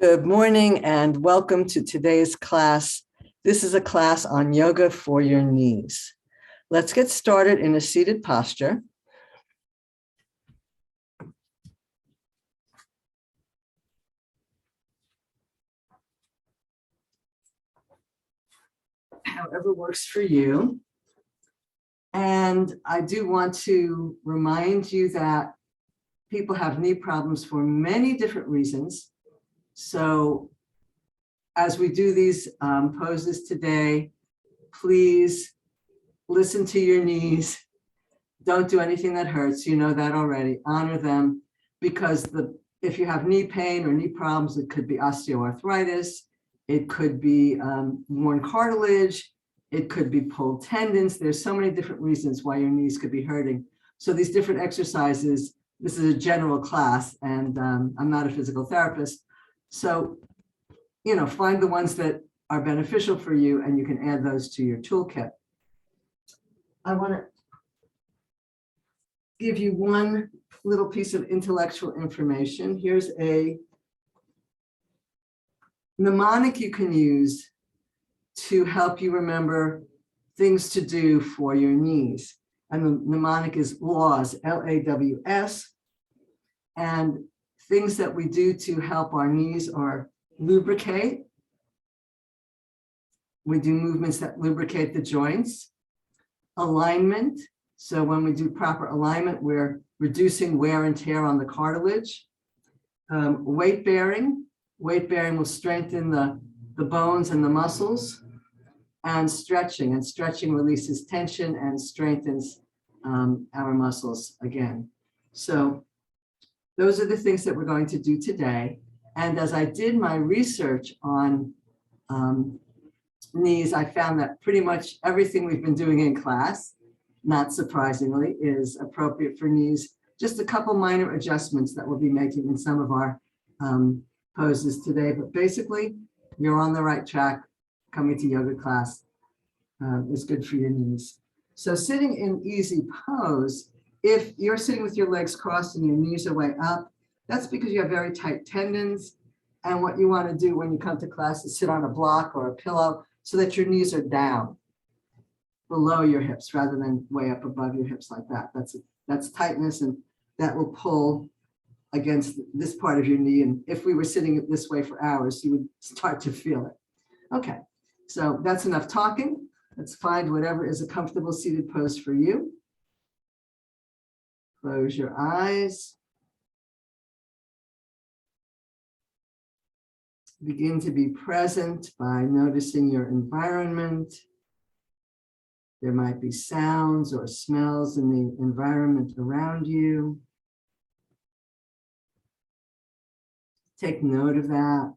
Good morning and welcome to today's class. This is a class on yoga for your knees. Let's get started in a seated posture. However works for you. And I do want to remind you that people have knee problems for many different reasons. So as we do these poses today, please listen to your knees. Don't do anything that hurts. You know that already. Honor them, because if you have knee pain or knee problems, it could be osteoarthritis. It could be worn cartilage. It could be pulled tendons. There's so many different reasons why your knees could be hurting. So these different exercises, this is a general class, and I'm not a physical therapist. So, find the ones that are beneficial for you, and you can add those to your toolkit. I want to give you one little piece of intellectual information. Here's a mnemonic you can use to help you remember things to do for your knees. And the mnemonic is LAWS, L-A-W-S. And things that we do to help our knees are lubricate. We do movements that lubricate the joints. Alignment. So when we do proper alignment, we're reducing wear and tear on the cartilage. Weight bearing. Weight bearing will strengthen the bones and the muscles. And stretching releases tension and strengthens our muscles again. So those are the things that we're going to do today. And as I did my research on knees, I found that pretty much everything we've been doing in class, not surprisingly, is appropriate for knees. Just a couple minor adjustments that we'll be making in some of our poses today. But basically, you're on the right track. Coming to yoga class is good for your knees. So sitting in easy pose, if you're sitting with your legs crossed and your knees are way up, that's because you have very tight tendons. And what you want to do when you come to class is sit on a block or a pillow so that your knees are down below your hips rather than way up above your hips like that. That's tightness, and that will pull against this part of your knee. And if we were sitting this way for hours, you would start to feel it. Okay, so that's enough talking. Let's find whatever is a comfortable seated pose for you. Close your eyes. Begin to be present by noticing your environment. There might be sounds or smells in the environment around you. Take note of that.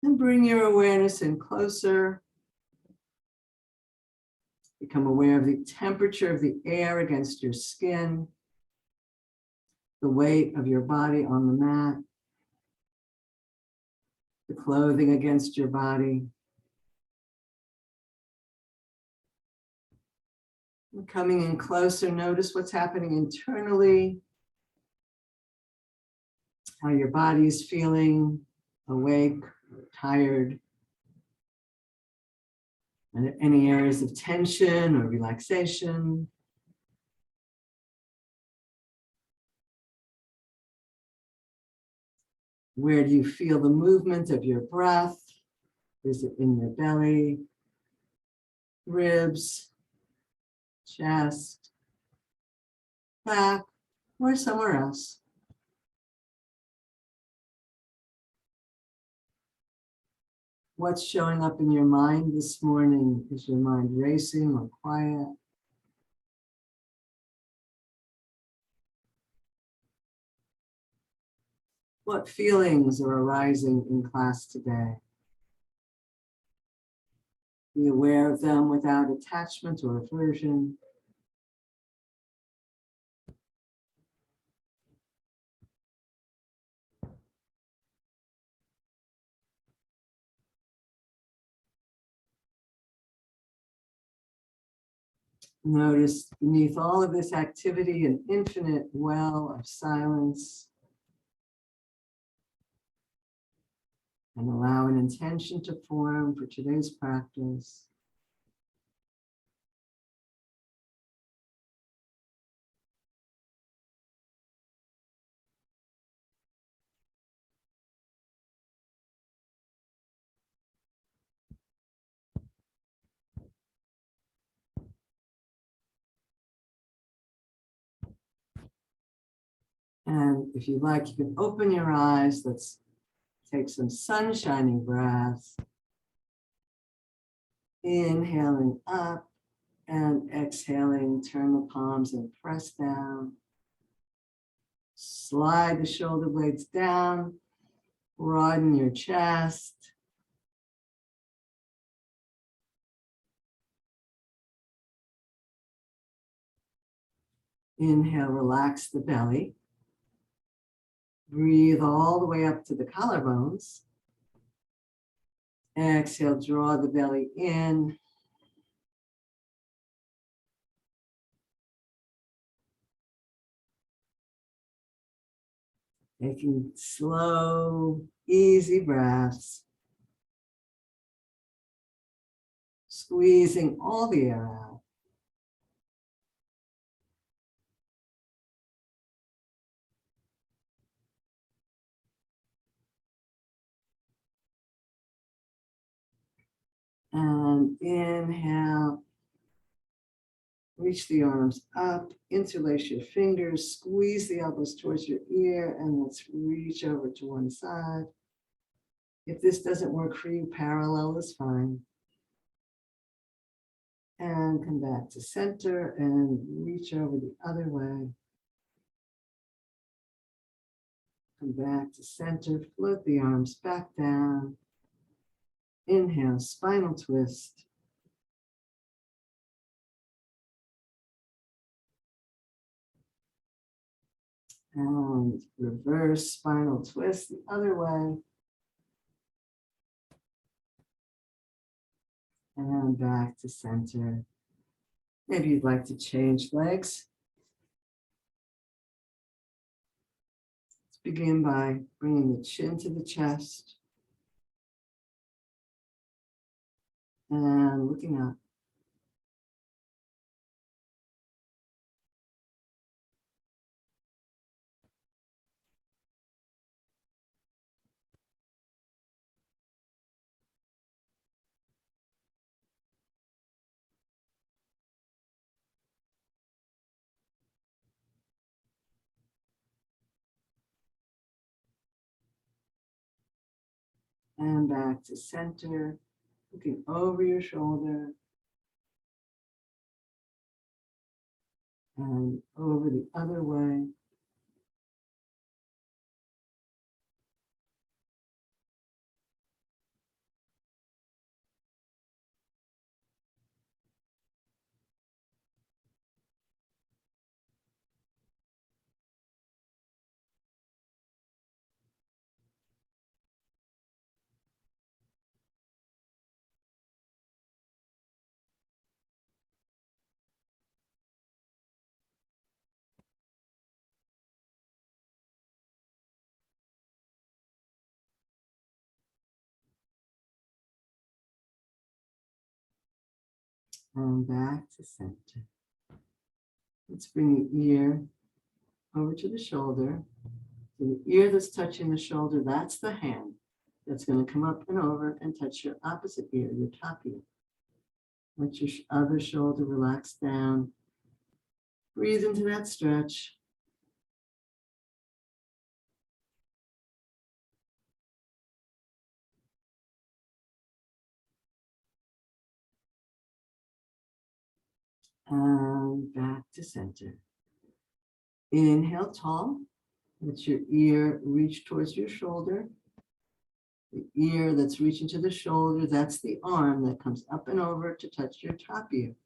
And bring your awareness in closer. Become aware of the temperature of the air against your skin, the weight of your body on the mat, the clothing against your body. And coming in closer, notice what's happening internally, how your body is feeling, awake, tired, and any areas of tension or relaxation. Where do you feel the movement of your breath? Is it in your belly, ribs, chest, back, or somewhere else? What's showing up in your mind this morning? Is your mind racing or quiet? What feelings are arising in class today? Be aware of them without attachment or aversion. Notice beneath all of this activity an infinite well of silence, And allow an intention to form for today's practice. And if you like, you can open your eyes. Let's take some sun-shining breaths. Inhaling up and exhaling, turn the palms and press down. Slide the shoulder blades down, broaden your chest. Inhale, relax the belly. Breathe all the way up to the collarbones. Exhale, draw the belly in. Taking slow, easy breaths. Squeezing all the air out. And inhale. Reach the arms up, interlace your fingers, squeeze the elbows towards your ear, and let's reach over to one side. If this doesn't work for you, parallel is fine. And come back to center and reach over the other way. Come back to center, float the arms back down. Inhale, spinal twist. And reverse spinal twist the other way. And back to center. Maybe you'd like to change legs. Let's begin by bringing the chin to the chest. And looking up. And back to center, looking over your shoulder. And over the other way. And back to center. Let's bring the ear over to the shoulder. So the ear that's touching the shoulder, that's the hand that's going to come up and over and touch your opposite ear, your top ear. Let your other shoulder relax down. Breathe into that stretch. And back to center. Inhale tall. Let your ear reach towards your shoulder. The ear that's reaching to the shoulder, that's the arm that comes up and over to touch your top ear.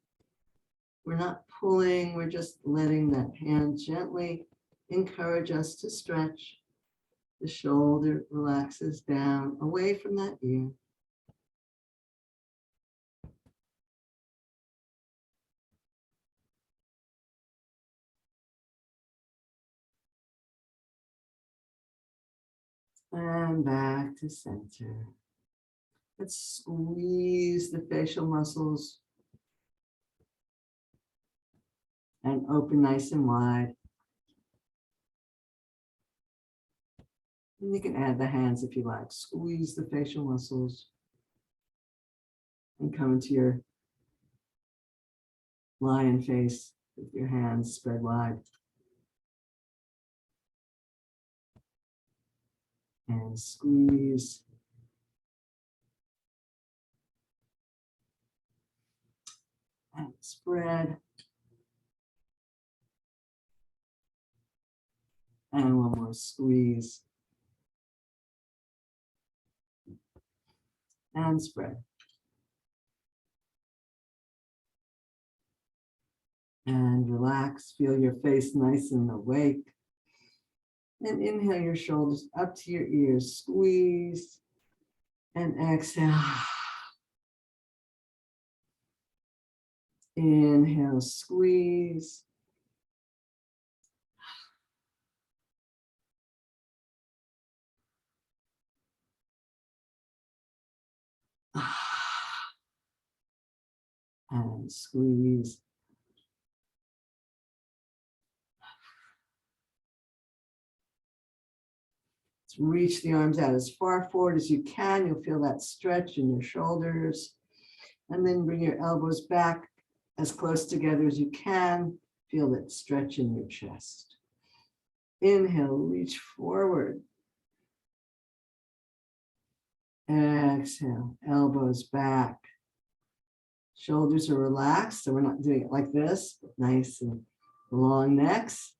We're not pulling, we're just letting that hand gently encourage us to stretch. The shoulder relaxes down away from that ear. And back to center. Let's squeeze the facial muscles and open nice and wide. And you can add the hands if you like. Squeeze the facial muscles and come into your lion face with your hands spread wide. And squeeze. And spread. And one more squeeze. And spread. And relax, feel your face nice and awake. And inhale your shoulders up to your ears, squeeze. And exhale. Inhale, squeeze. And squeeze. Reach the arms out as far forward as you can. You'll feel that stretch in your shoulders. And then bring your elbows back as close together as you can. Feel that stretch in your chest. Inhale, reach forward. Exhale, elbows back. Shoulders are relaxed, so we're not doing it like this, but nice and long necks.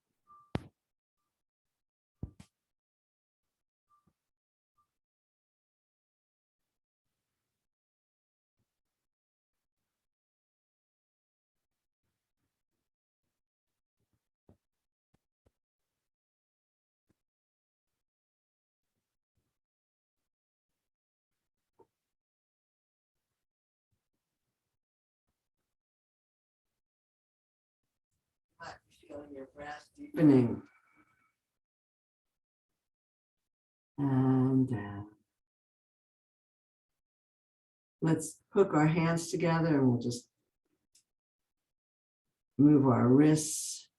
Feel your breath deepening. And down. Let's hook our hands together and we'll just move our wrists.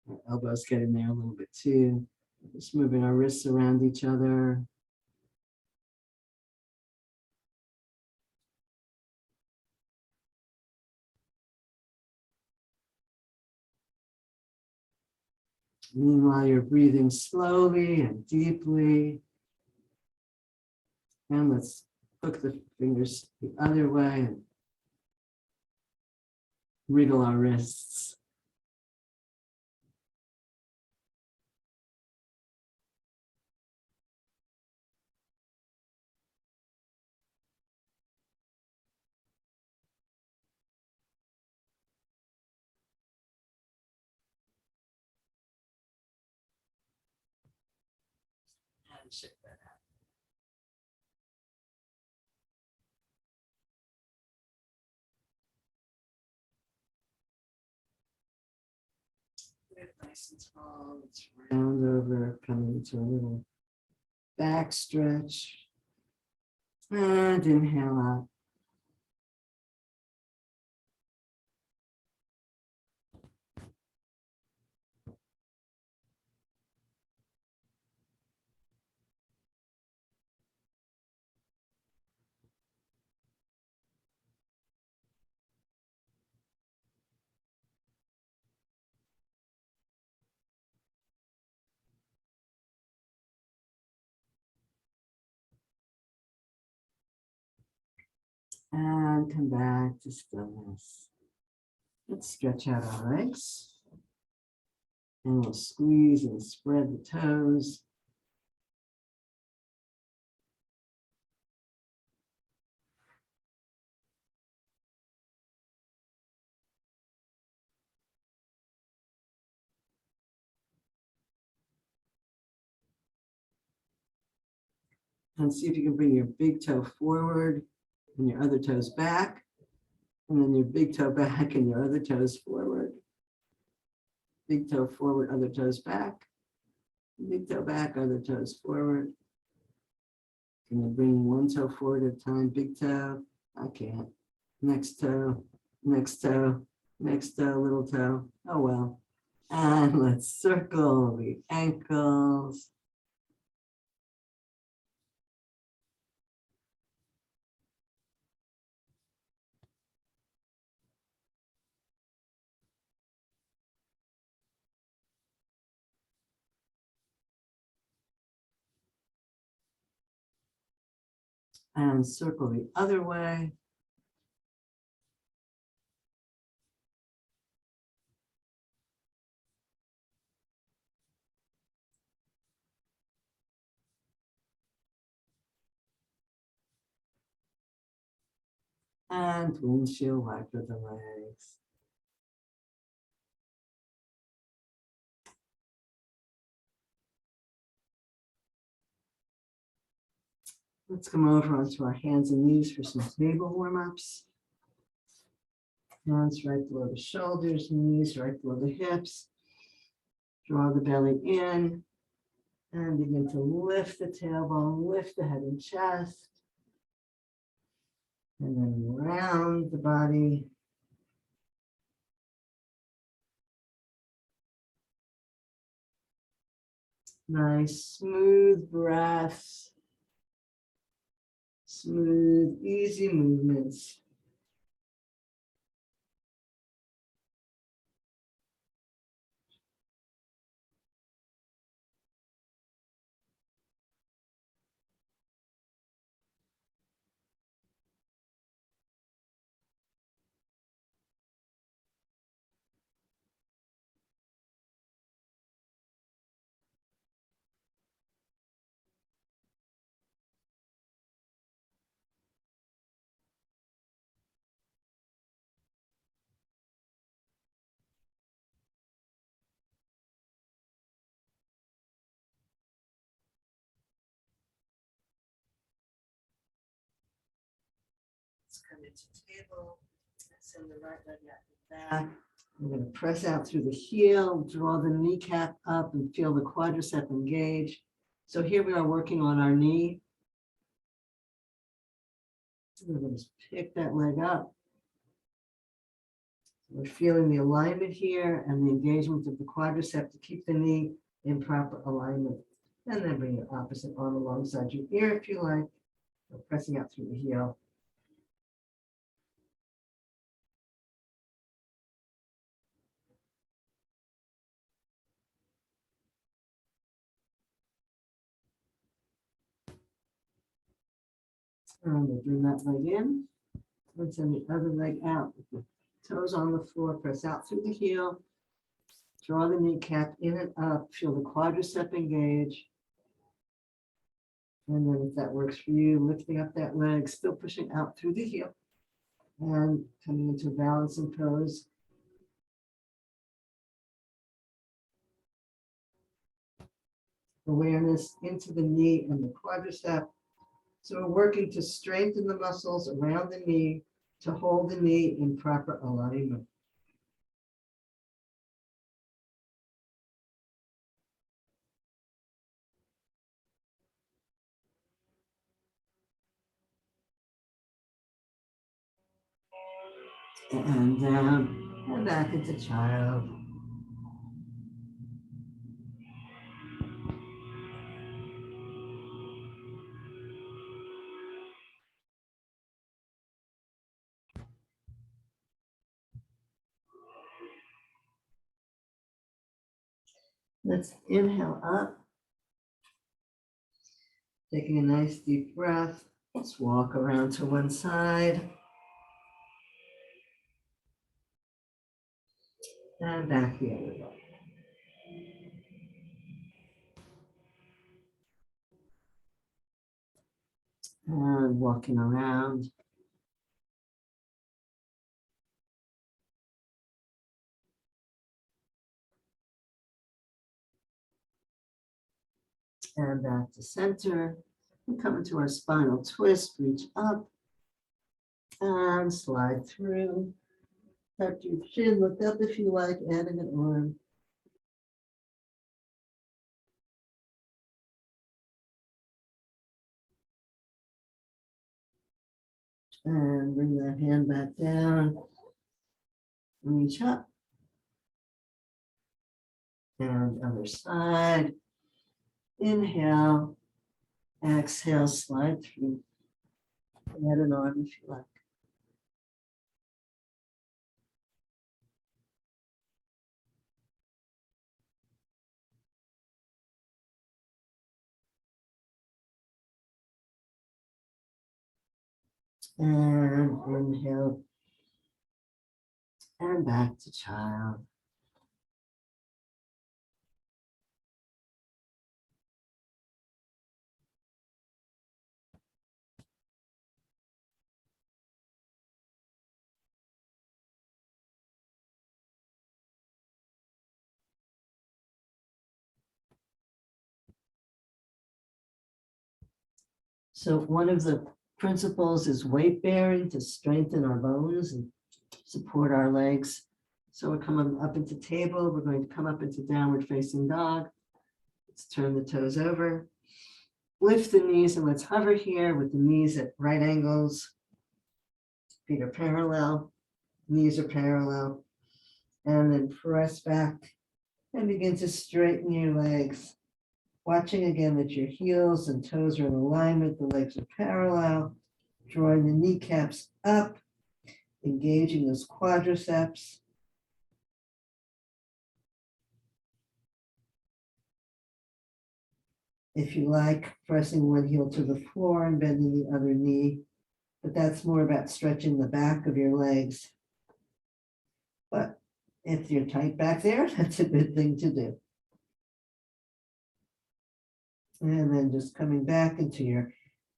Our elbows get in there a little bit too. Just moving our wrists around each other. Meanwhile, you're breathing slowly and deeply. And let's hook the fingers the other way and wriggle our wrists. And shake that out. Get nice and tall. Let's round over, coming into a little back stretch. And inhale out. And come back to stillness. Let's stretch out our legs. And we'll squeeze and spread the toes. And see if you can bring your big toe forward and your other toes back. And then your big toe back and your other toes forward. Big toe forward, other toes back. Big toe back, other toes forward. Gonna bring one toe forward at a time, big toe. I can't. Next toe, next toe, next toe, little toe. Oh well. And let's circle the ankles. And circle the other way. And windshield wiper the legs. Let's come over onto our hands and knees for some table warm-ups. Hands right below the shoulders, knees right below the hips. Draw the belly in and begin to lift the tailbone, lift the head and chest. And then round the body. Nice, smooth breaths. Smooth, easy movements. Let's come into table. Send the right leg out the back. I'm going to press out through the heel, draw the kneecap up and feel the quadricep engage. So here we are working on our knee. We're going to pick that leg up. We're feeling the alignment here and the engagement of the quadricep to keep the knee in proper alignment. And then bring your opposite arm alongside your ear if you like. So pressing out through the heel. And we'll bring that leg in. And send the other leg out with the toes on the floor. Press out through the heel. Draw the kneecap in and up. Feel the quadricep engage. And then if that works for you, lifting up that leg, still pushing out through the heel. And coming into a balancing pose. Awareness into the knee and the quadricep. So we're working to strengthen the muscles around the knee to hold the knee in proper alignment. And down and back into child. Let's inhale up. Taking a nice deep breath. Let's walk around to one side. And back the other way. And walking around. And back to center. We come into our spinal twist, reach up. And slide through. Tuck your chin, look up if you like, adding an arm. And bring that hand back down. Reach up. And other side. Inhale. Exhale, slide through. Add an arm if you like. And inhale. And back to child. So one of the principles is weight bearing to strengthen our bones and support our legs. So we're coming up into table. We're going to come up into downward facing dog. Let's turn the toes over. Lift the knees and let's hover here with the knees at right angles. Feet are parallel, knees are parallel. And then press back and begin to straighten your legs. Watching again that your heels and toes are in alignment, the legs are parallel, drawing the kneecaps up, engaging those quadriceps. If you like, pressing one heel to the floor and bending the other knee, but that's more about stretching the back of your legs. But if you're tight back there, that's a good thing to do. And then just coming back into your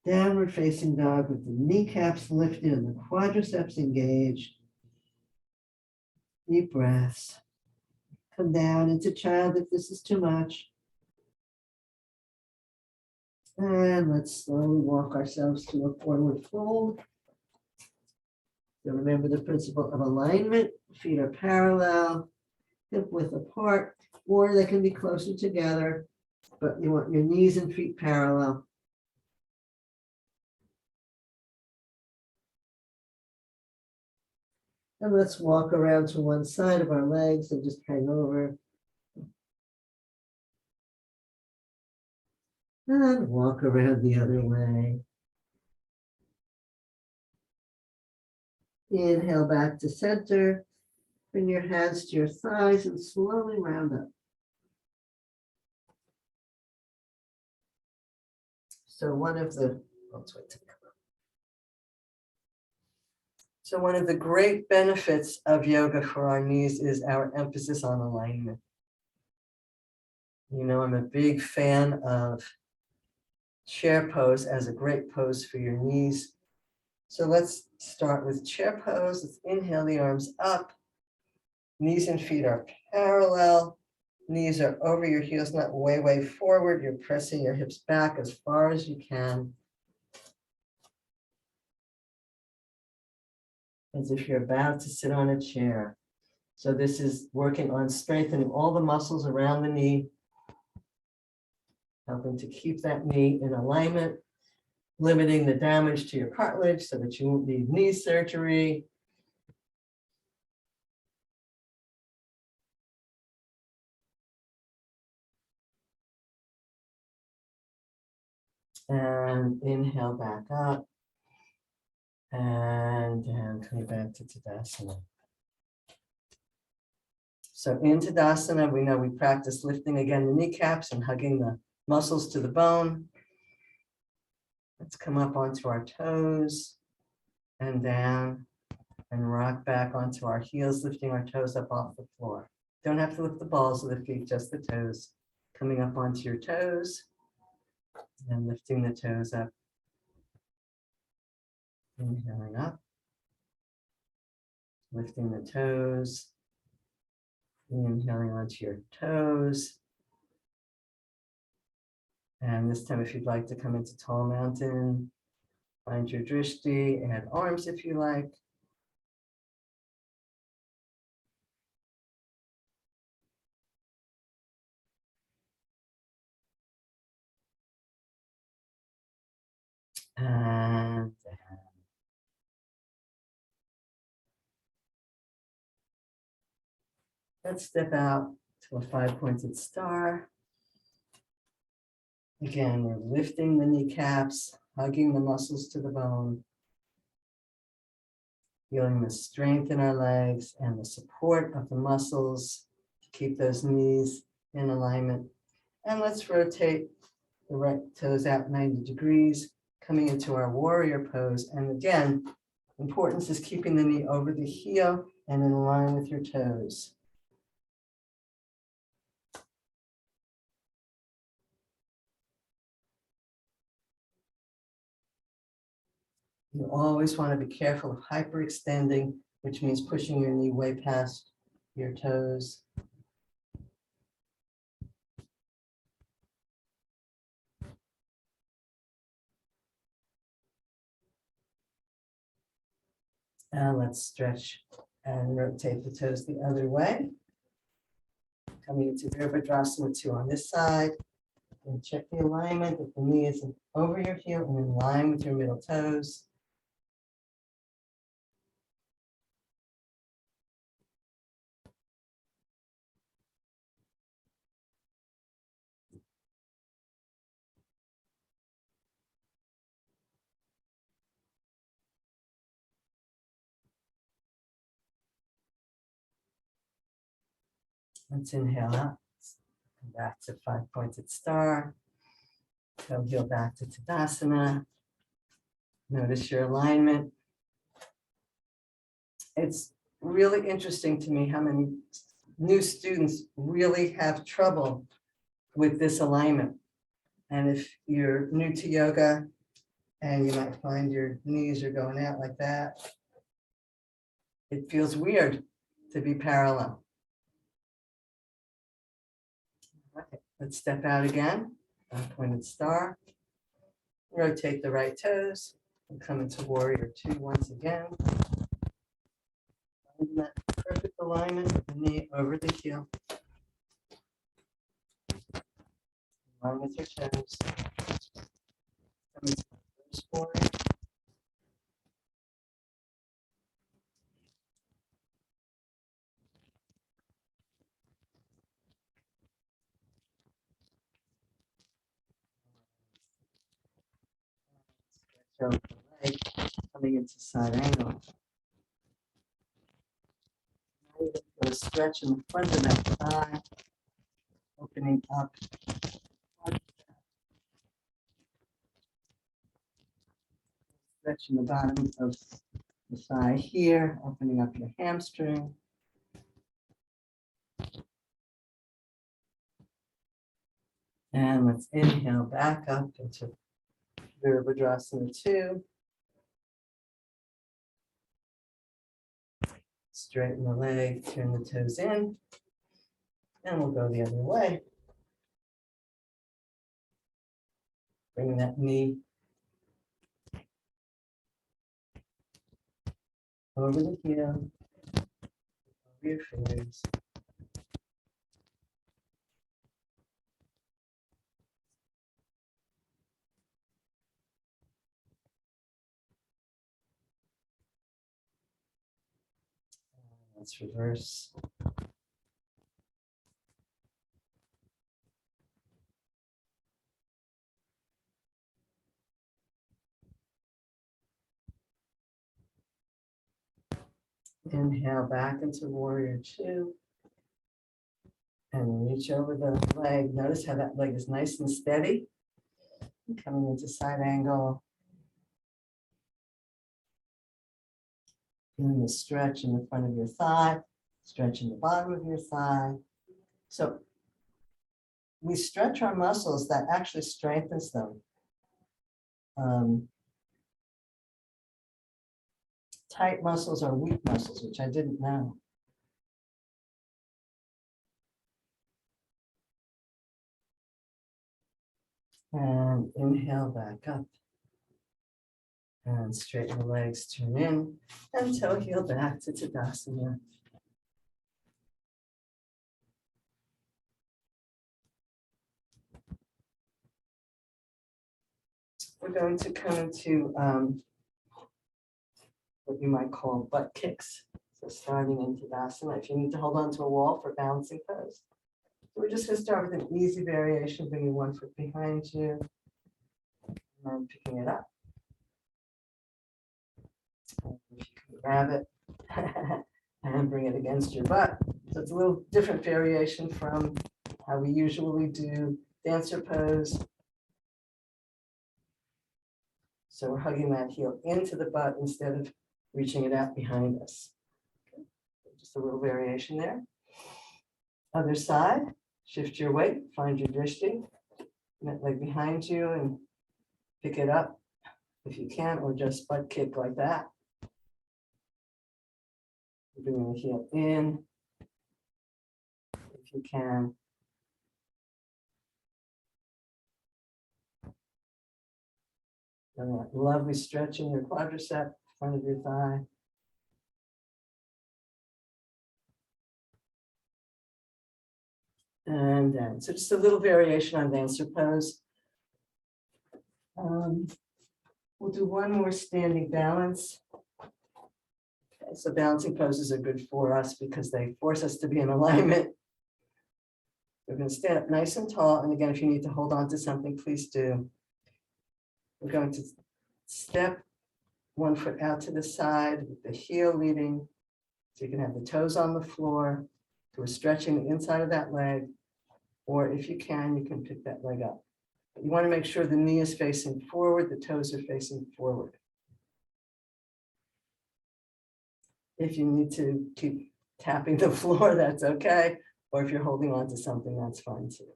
downward facing dog with the kneecaps lifted and the quadriceps engaged. Deep breaths. Come down into child if this is too much. And let's slowly walk ourselves to a forward fold. So remember the principle of alignment. Feet are parallel, hip width apart, or they can be closer together, but you want your knees and feet parallel. And let's walk around to one side of our legs and just hang over. And walk around the other way. Inhale back to center. Bring your hands to your thighs and slowly round up. So one of the great benefits of yoga for our knees is our emphasis on alignment. You know, I'm a big fan of chair pose as a great pose for your knees. So let's start with chair pose. Let's inhale the arms up. Knees and feet are parallel. Knees are over your heels, not way, way forward. You're pressing your hips back as far as you can. As if you're about to sit on a chair. So this is working on strengthening all the muscles around the knee, helping to keep that knee in alignment, limiting the damage to your cartilage so that you won't need knee surgery. And inhale back up. And down, coming back to Tadasana. So in Tadasana, we know we practice lifting again the kneecaps and hugging the muscles to the bone. Let's come up onto our toes and down and rock back onto our heels, lifting our toes up off the floor. Don't have to lift the balls of the feet, just the toes. Coming up onto your toes and lifting the toes up. Inhaling up. Lifting the toes. Inhaling onto your toes. And this time, if you'd like to come into tall mountain, find your drishti, add arms if you like. And Let's step out to a 5-pointed star. Again, we're lifting the kneecaps, hugging the muscles to the bone, feeling the strength in our legs and the support of the muscles to keep those knees in alignment. And let's rotate the right toes out 90 degrees, coming into our warrior pose. And again, importance is keeping the knee over the heel and in line with your toes. You always want to be careful of hyperextending, which means pushing your knee way past your toes. And let's stretch and rotate the toes the other way. Coming into Virabhadrasana 2 on this side. And check the alignment if the knee isn't over your heel and in line with your middle toes. Let's inhale out. Come back to 5-pointed star. Go heel back to Tadasana. Notice your alignment. It's really interesting to me how many new students really have trouble with this alignment. And if you're new to yoga and you might find your knees are going out like that, it feels weird to be parallel. Okay, let's step out again. 5-pointed star. Rotate the right toes and come into warrior 2 once again. Find that perfect alignment with the knee over the heel. In line with your toes. Come into first warrior. Stretch over the leg, coming into side angle. Now you feel a stretch in the front of that thigh, opening up. Stretch in the bottom of the thigh here, opening up your hamstring. And let's inhale back up into Virabhadrasana 2. Straighten the leg, turn the toes in, and we'll go the other way. Bring that knee over the heel, over your fingers. Let's reverse. Inhale back into warrior 2. And reach over the leg. Notice how that leg is nice and steady. Coming into side angle. Feeling the stretch in the front of your thigh, stretch in the bottom of your thigh. So we stretch our muscles, that actually strengthens them. Tight muscles are weak muscles, which I didn't know. And inhale back up. And straighten the legs, turn in, and toe heel back to Tadasana. We're going to come into what you might call butt kicks. So starting into Tadasana, if you need to hold on to a wall for balancing pose. So we're just going to start with an easy variation, bringing one foot behind you, and then picking it up. And if you can grab it and bring it against your butt. So it's a little different variation from how we usually do dancer pose. So we're hugging that heel into the butt instead of reaching it out behind us. Okay. Just a little variation there. Other side, shift your weight, find your drishti, that leg behind you and pick it up if you can, or just butt kick like that. Bring the heel in if you can. And that lovely stretch in your quadricep, front of your thigh. And then, so just a little variation on dancer pose. We'll do one more standing balance. Okay, so balancing poses are good for us because they force us to be in alignment. We're going to stand up nice and tall. And again, if you need to hold on to something, please do. We're going to step one foot out to the side with the heel leading. So you can have the toes on the floor. So we're stretching the inside of that leg. Or if you can pick that leg up. But you want to make sure the knee is facing forward, the toes are facing forward. If you need to keep tapping the floor, that's okay. Or if you're holding on to something, that's fine too.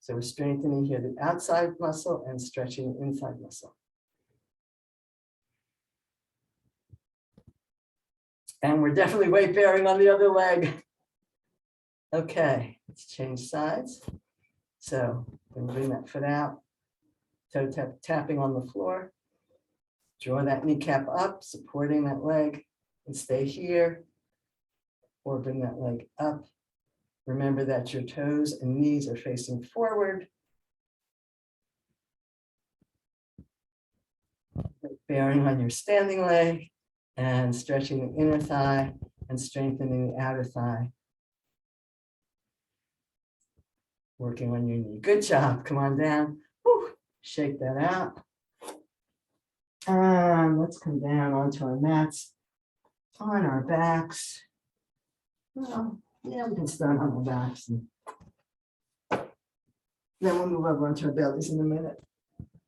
So we're strengthening here the outside muscle and stretching the inside muscle. And we're definitely weight bearing on the other leg. Okay, let's change sides. So we're gonna bring that foot out, toe tapping on the floor. Draw that kneecap up, supporting that leg, and stay here. Or bring that leg up. Remember that your toes and knees are facing forward. Bearing on your standing leg and stretching the inner thigh and strengthening the outer thigh. Working on your knee. Good job. Come on down. Whew. Shake that out. And let's come down onto our mats, on our backs. Well, yeah, we can start on our backs. And then we'll move over onto our bellies in a minute.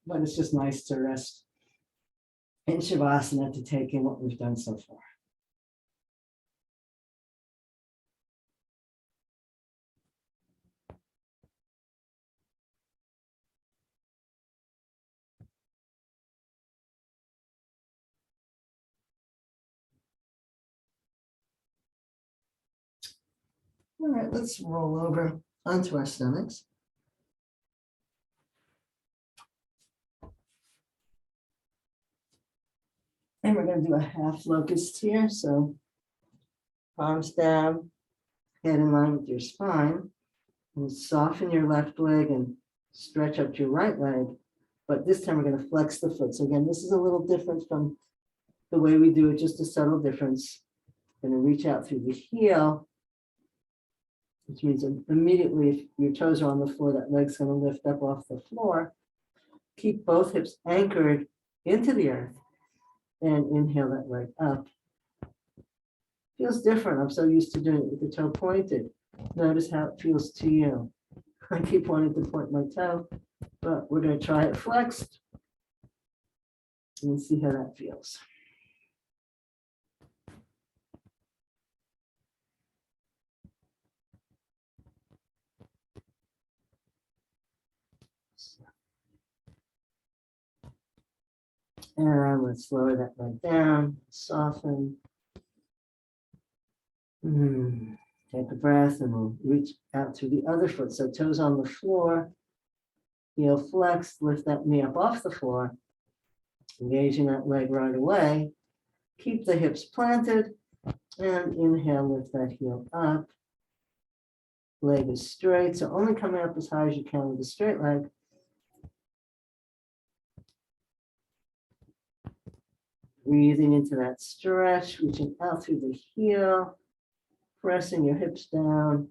But it's just nice to rest in Shavasana to take in what we've done so far. All right, let's roll over onto our stomachs. And we're going to do a half locust here. So palms down, head in line with your spine. And soften your left leg and stretch up your right leg. But this time we're going to flex the foot. So again, this is a little different from the way we do it, just a subtle difference. Going to reach out through the heel, which means immediately if your toes are on the floor, that leg's going to lift up off the floor. Keep both hips anchored into the earth and inhale that leg up. Feels different. I'm so used to doing it with the toe pointed. Notice how it feels to you. I keep wanting to point my toe, but we're going to try it flexed and see how that feels. And let's lower that leg down, soften. Take a breath and we'll reach out to the other foot. So toes on the floor, heel flexed, lift that knee up off the floor, engaging that leg right away. Keep the hips planted and inhale, lift that heel up. Leg is straight, so only coming up as high as you can with a straight leg. Breathing into that stretch, reaching out through the heel, pressing your hips down.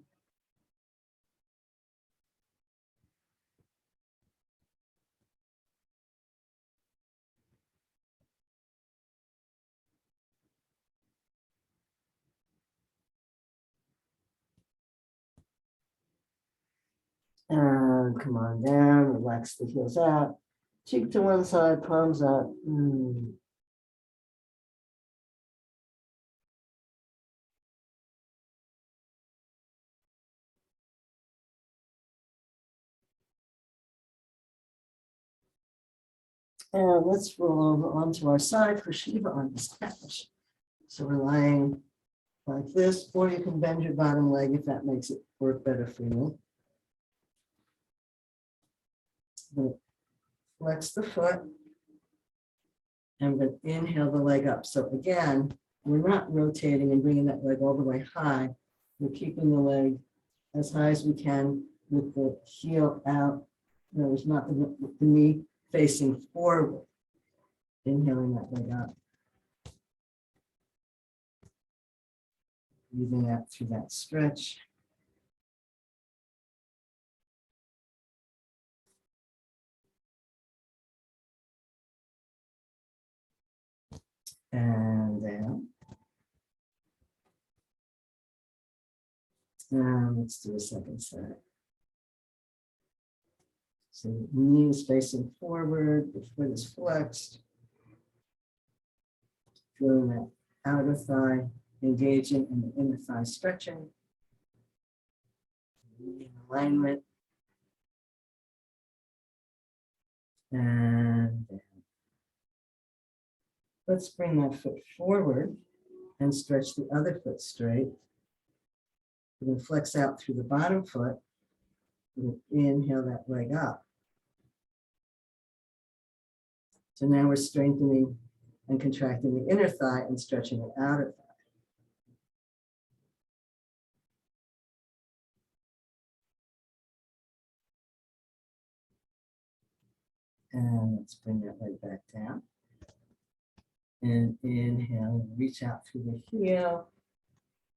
And come on down, relax the heels out. Cheek to one side, palms out. And let's roll over onto our side for Shiva on this couch. So we're lying like this, or you can bend your bottom leg if that makes it work better for you. Flex the foot and then inhale the leg up. So again, we're not rotating and bringing that leg all the way high. We're keeping the leg as high as we can with the heel out. No, it's not the knee facing forward. Inhaling that leg up. Breathing out through that stretch. And down. And let's do a second set. So knee is facing forward, the foot is flexed. Feeling that outer thigh engaging and the inner thigh stretching. In alignment. And down. Let's bring that foot forward and stretch the other foot straight. We're going to flex out through the bottom foot. We'll inhale that leg up. So now we're strengthening and contracting the inner thigh and stretching the outer thigh. And let's bring that leg back down. And inhale, reach out through the heel,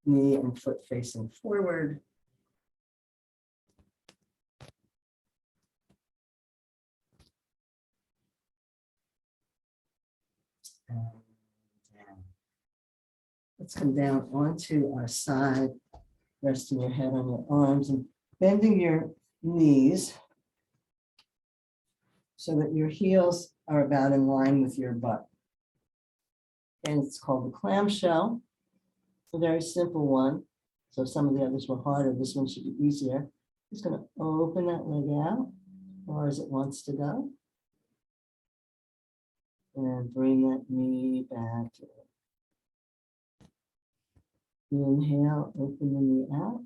knee and foot facing forward. And down. Let's come down onto our side, resting your head on your arms and bending your knees so that your heels are about in line with your butt. And it's called the clamshell. It's a very simple one. So if some of the others were harder, this one should be easier. Just going to open that leg out as far as it wants to go. And bring that knee back to it. Inhale, open the knee out.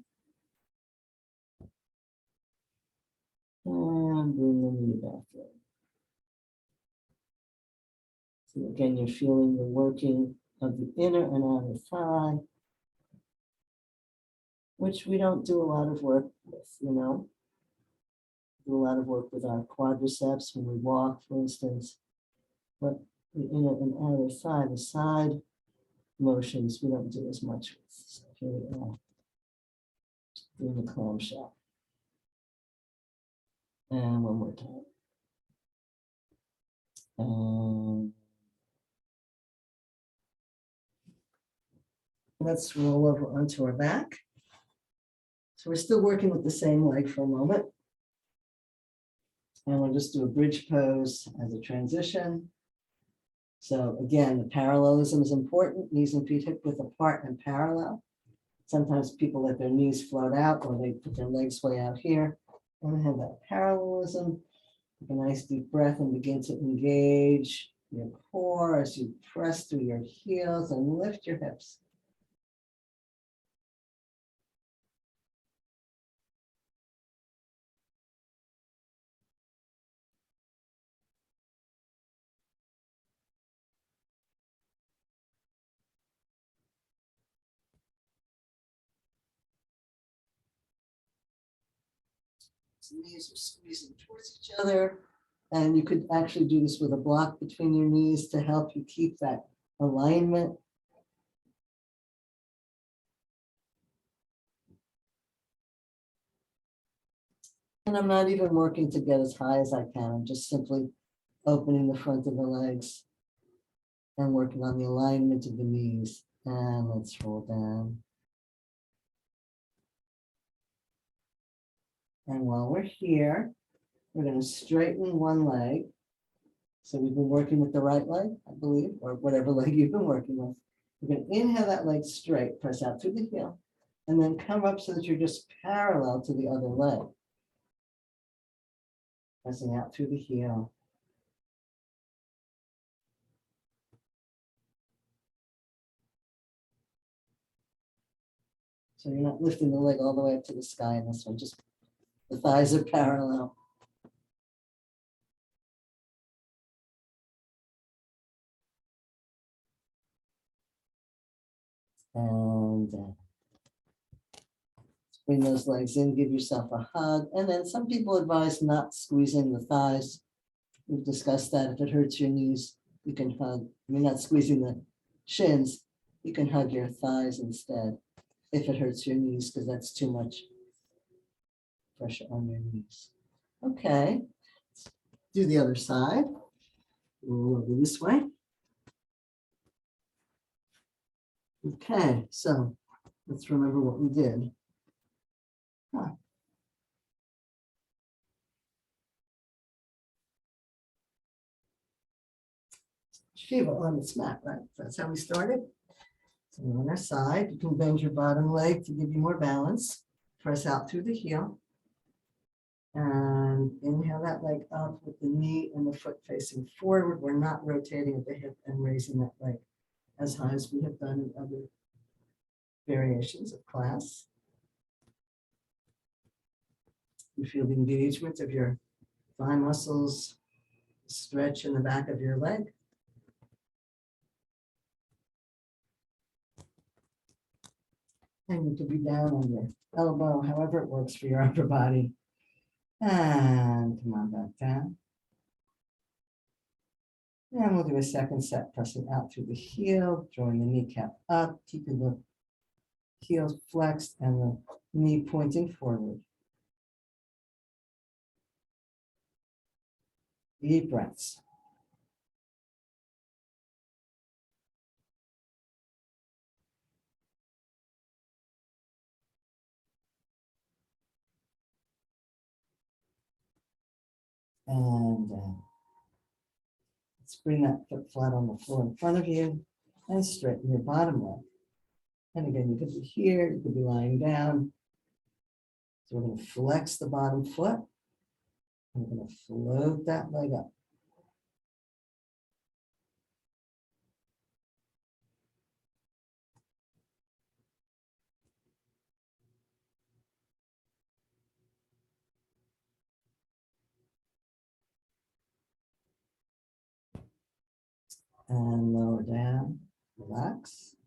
And bring the knee back in. So again, you're feeling the working of the inner and outer thigh, which we don't do a lot of work with, you know. Do a lot of work with our quadriceps when we walk, for instance. But the inner and outer thigh, the side motions, we don't do as much with. So here we are, doing the clamshell. And one more time. And let's roll over onto our back. So we're still working with the same leg for a moment. And we'll just do a bridge pose as a transition. So again, the parallelism is important. Knees and feet hip width apart and parallel. Sometimes people let their knees float out or they put their legs way out here. Want to have that parallelism. Take a nice deep breath and begin to engage your core as you press through your heels and lift your hips. So knees are squeezing towards each other. And you could actually do this with a block between your knees to help you keep that alignment. And I'm not even working to get as high as I can. I'm just simply opening the front of the legs and working on the alignment of the knees. And let's roll down. And while we're here, we're going to straighten one leg. So we've been working with the right leg, I believe, or whatever leg you've been working with. We're going to inhale that leg straight, press out through the heel, and then come up so that you're just parallel to the other leg. Pressing out through the heel. So you're not lifting the leg all the way up to the sky in this one, just the thighs are parallel. And bring those legs in, give yourself a hug. And then some people advise not squeezing the thighs. We've discussed that. If it hurts your knees, you can hug. I mean, not squeezing the shins, you can hug your thighs instead if it hurts your knees, because that's too much pressure on your knees. Okay, let's do the other side. Roll over this way. Okay, so let's remember what we did. Shiva on its mat, right? That's how we started. So on our side, you can bend your bottom leg to give you more balance. Press out through the heel. And inhale that leg up with the knee and the foot facing forward. We're not rotating at the hip and raising that leg as high as we have done in other variations of class. You feel the engagement of your thigh muscles, stretch in the back of your leg. And you can be down on your elbow, however it works for your upper body. And come on back down. And we'll do a second set, pressing out through the heel, drawing the kneecap up, keeping the heel flexed and the knee pointing forward. Deep breaths. And let's bring that foot flat on the floor in front of you and straighten your bottom leg. And again, you could be here, you could be lying down. So we're going to flex the bottom foot. And we're going to float that leg up. And lower down, relax.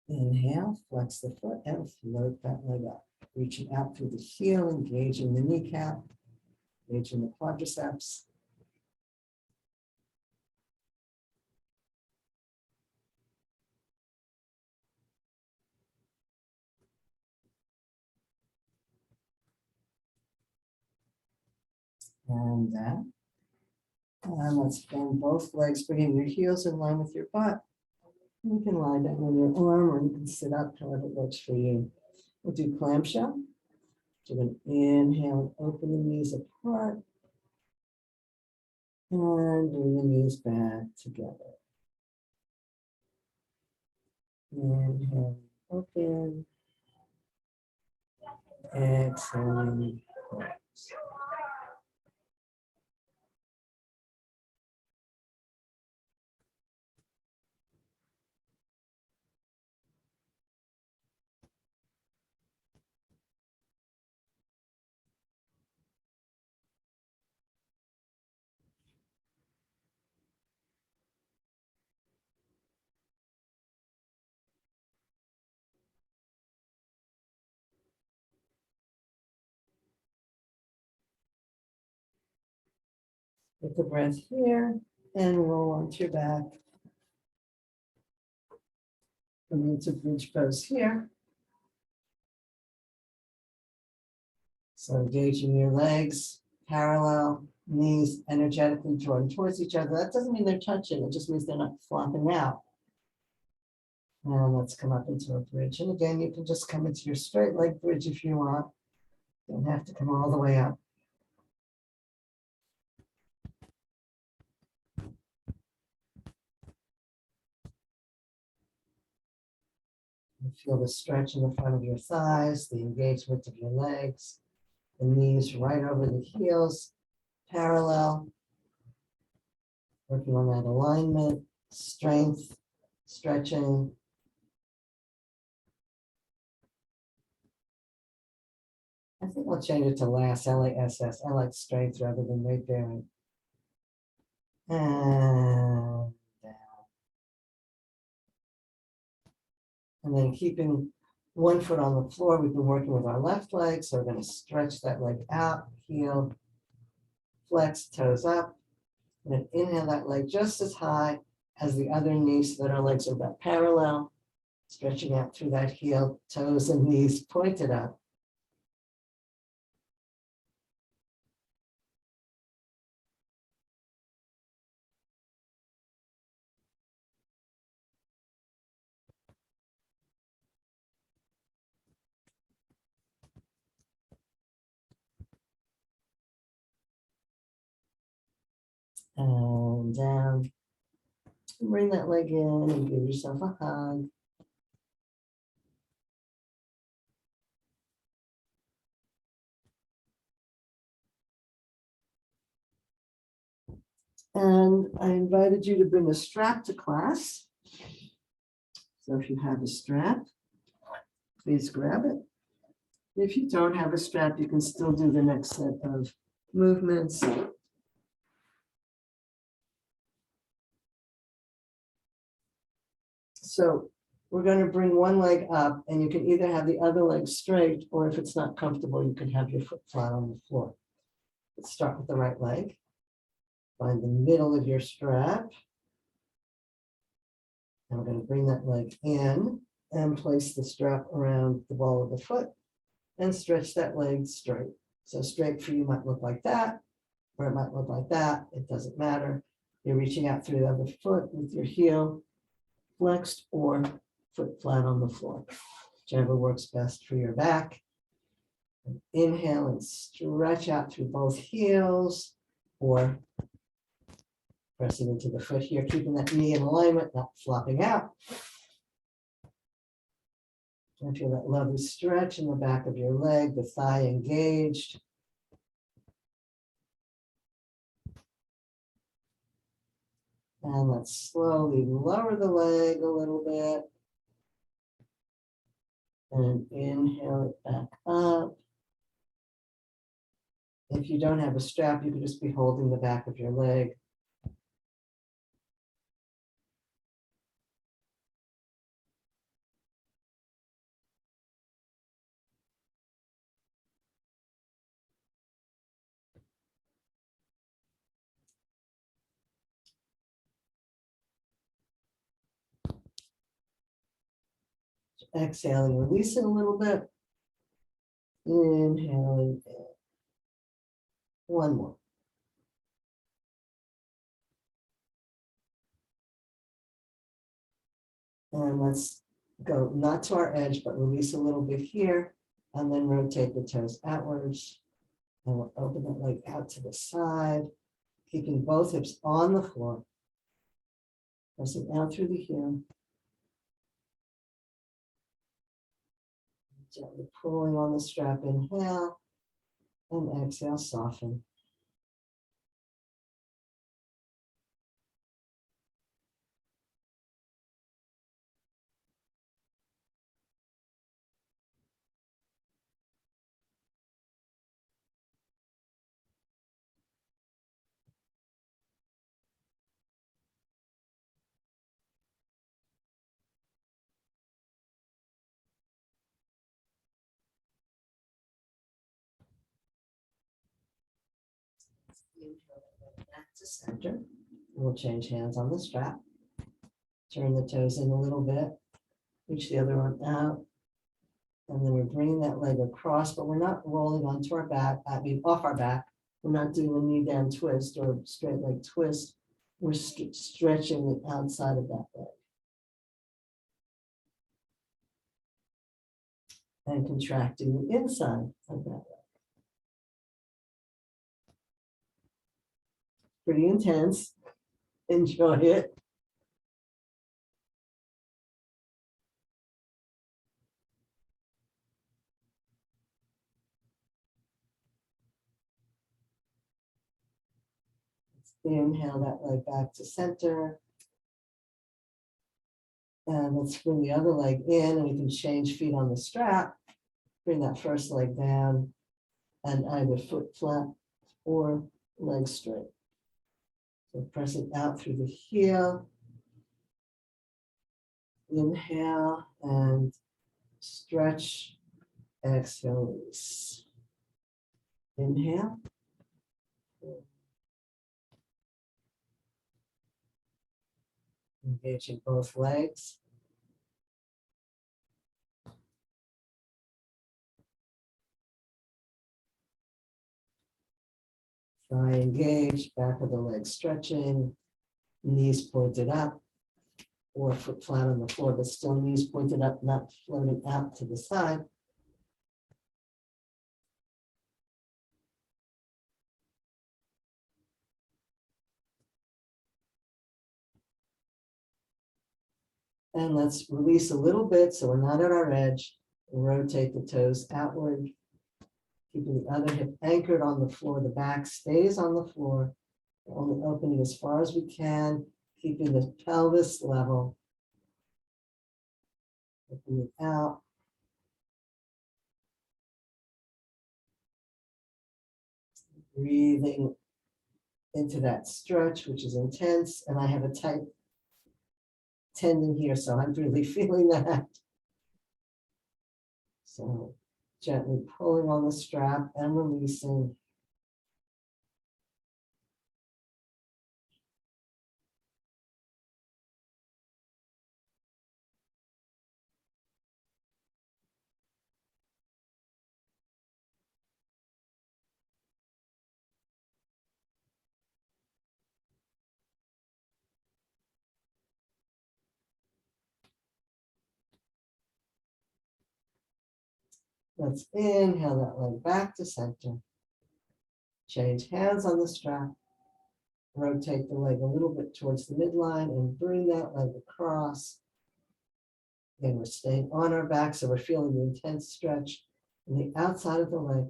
Inhale, flex the foot and float that leg up. Reaching out through the heel, engaging the kneecap, engaging the quadriceps. And down. And let's bend both legs, bringing your heels in line with your butt. You can lie down on your arm or you can sit up, however it works for you. We'll do clamshell. So we're going to inhale and open the knees apart. And bring the knees back together. Inhale, open. Exhale, close. Take a breath here and roll onto your back. Come into bridge pose here. So engaging your legs, parallel, knees energetically drawn towards each other. That doesn't mean they're touching, it just means they're not flopping out. And let's come up into a bridge. And again, you can just come into your straight leg bridge if you want. Don't have to come all the way up. You feel the stretch in the front of your thighs, the engagement of your legs, the knees right over the heels, parallel. Working on that alignment, strength, stretching. I think I'll change it to LASS, L-A-S-S. I like strength rather than weight bearing. And down. And then keeping one foot on the floor, we've been working with our left leg, so we're going to stretch that leg out, heel, flex, toes up, and then inhale that leg just as high as the other knee so that our legs are about parallel, stretching out through that heel, toes and knees pointed up. And down. Bring that leg in and give yourself a hug. And I invited you to bring a strap to class. So if you have a strap, please grab it. If you don't have a strap, you can still do the next set of movements. So we're going to bring one leg up, and you can either have the other leg straight, or if it's not comfortable, you can have your foot flat on the floor. Let's start with the right leg. Find the middle of your strap. And we're going to bring that leg in and place the strap around the ball of the foot and stretch that leg straight. So straight for you might look like that, or it might look like that. It doesn't matter. You're reaching out through the other foot with your heel flexed or foot flat on the floor, whichever works best for your back. And inhale and stretch out through both heels, or pressing into the foot here, keeping that knee in alignment, not flopping out. And feel that lovely stretch in the back of your leg, the thigh engaged. And let's slowly lower the leg a little bit. And inhale it back up. If you don't have a strap, you can just be holding the back of your leg. Exhaling, releasing a little bit. Inhaling in. One more. And let's go not to our edge, but release a little bit here, and then rotate the toes outwards. And we'll open that leg out to the side, keeping both hips on the floor. Pressing out through the heel. Gently pulling on the strap, inhale, and exhale, soften. Back to center. We'll change hands on the strap. Turn the toes in a little bit. Reach the other arm out. And then we're bringing that leg across, but we're not rolling onto our back, off our back. We're not doing a knee down twist or straight leg twist. We're stretching the outside of that leg. And contracting the inside of that leg. Pretty intense. Enjoy it. Inhale that leg back to center. And let's bring the other leg in, and we can change feet on the strap. Bring that first leg down and either foot flat or leg straight. So press it out through the heel. Inhale and stretch. Exhale, release. Inhale. Engaging both legs. Thigh engaged, back of the leg stretching, knees pointed up, or foot flat on the floor, but still knees pointed up, not floating out to the side. And let's release a little bit so we're not at our edge. Rotate the toes outward, keeping the other hip anchored on the floor. The back stays on the floor, only opening as far as we can, keeping the pelvis level. Opening out. Breathing into that stretch, which is intense, and I have a tight tendon here, so I'm really feeling that. So gently pulling on the strap and releasing. Let's inhale that leg back to center. Change hands on the strap. Rotate the leg a little bit towards the midline and bring that leg across. Again, we're staying on our back, so we're feeling the intense stretch in the outside of the leg.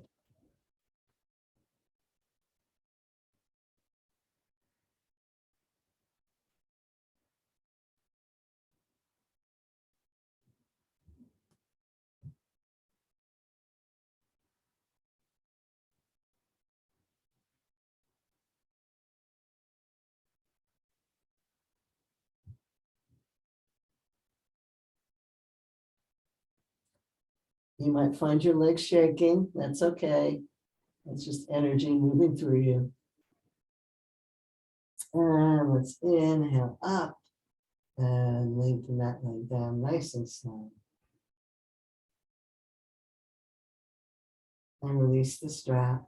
You might find your legs shaking. That's okay. It's just energy moving through you. And let's inhale up and lengthen that leg down nice and slow. And release the strap.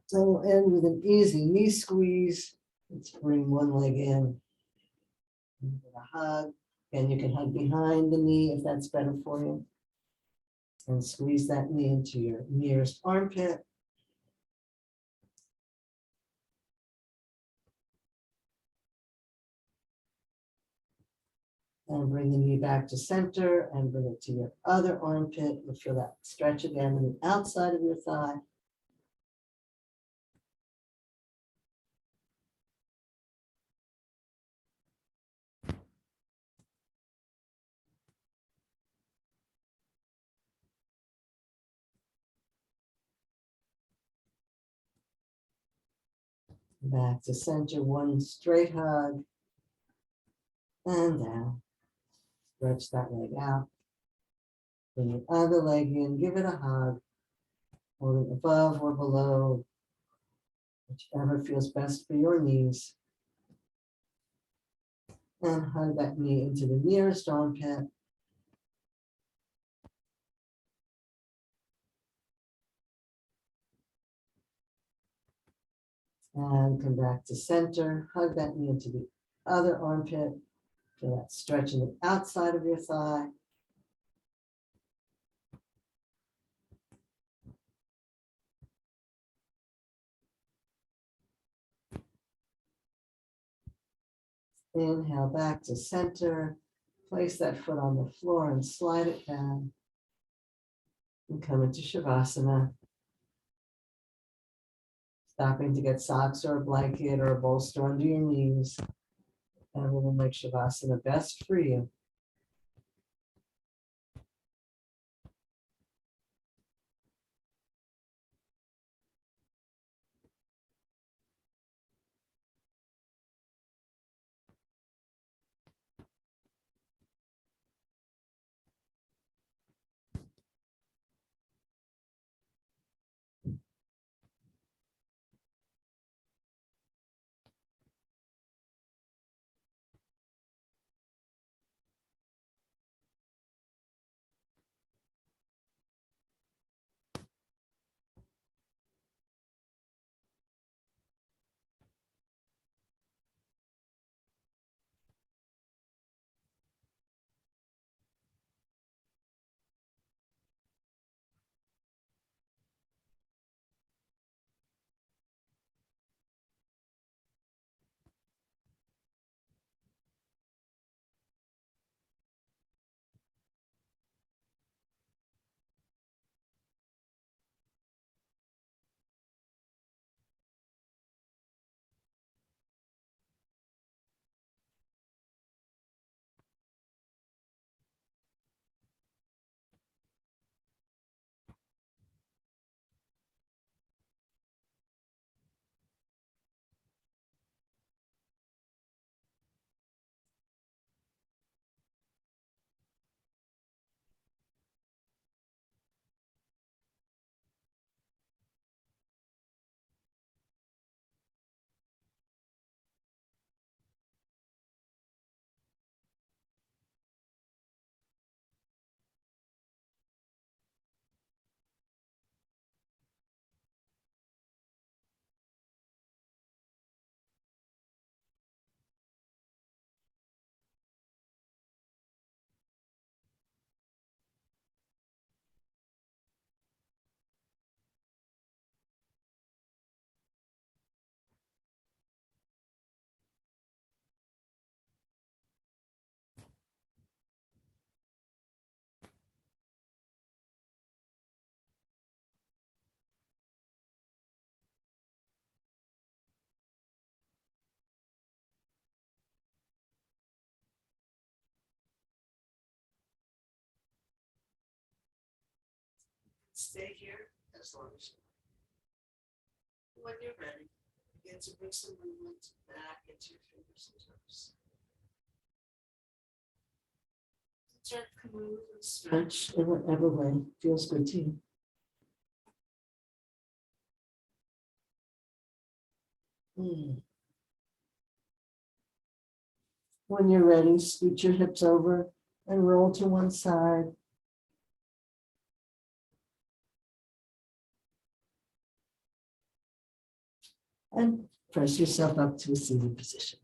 So we'll end with an easy knee squeeze. Let's bring one leg in. Give it a hug. And you can hug behind the knee if that's better for you. And squeeze that knee into your nearest armpit. And bring the knee back to center and bring it to your other armpit. You'll feel that stretch again on the outside of your thigh. Back to center, one straight hug. And down. Stretch that leg out. Bring the other leg in, give it a hug. holding above or below, whichever feels best for your knees. And hug that knee into the nearest armpit. And come back to center. Hug that knee into the other armpit. Feel that stretch in the outside of your thigh. Inhale back to center. Place that foot on the floor and slide it down. And come into Shavasana. Stopping to get socks or a blanket or a bolster under your knees. And we will make Shavasana best for you. Stay here as long as you want. When you're ready, begin to bring some movement back into your fingers and toes. Start to move and stretch in whatever way feels good to you. When you're ready, scoot your hips over and roll to one side. And press yourself up to a seated position.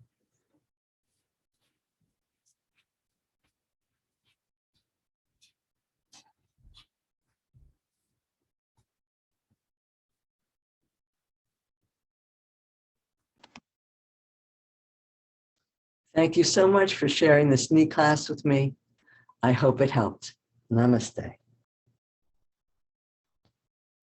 Thank you so much for sharing this knee class with me. I hope it helped. Namaste.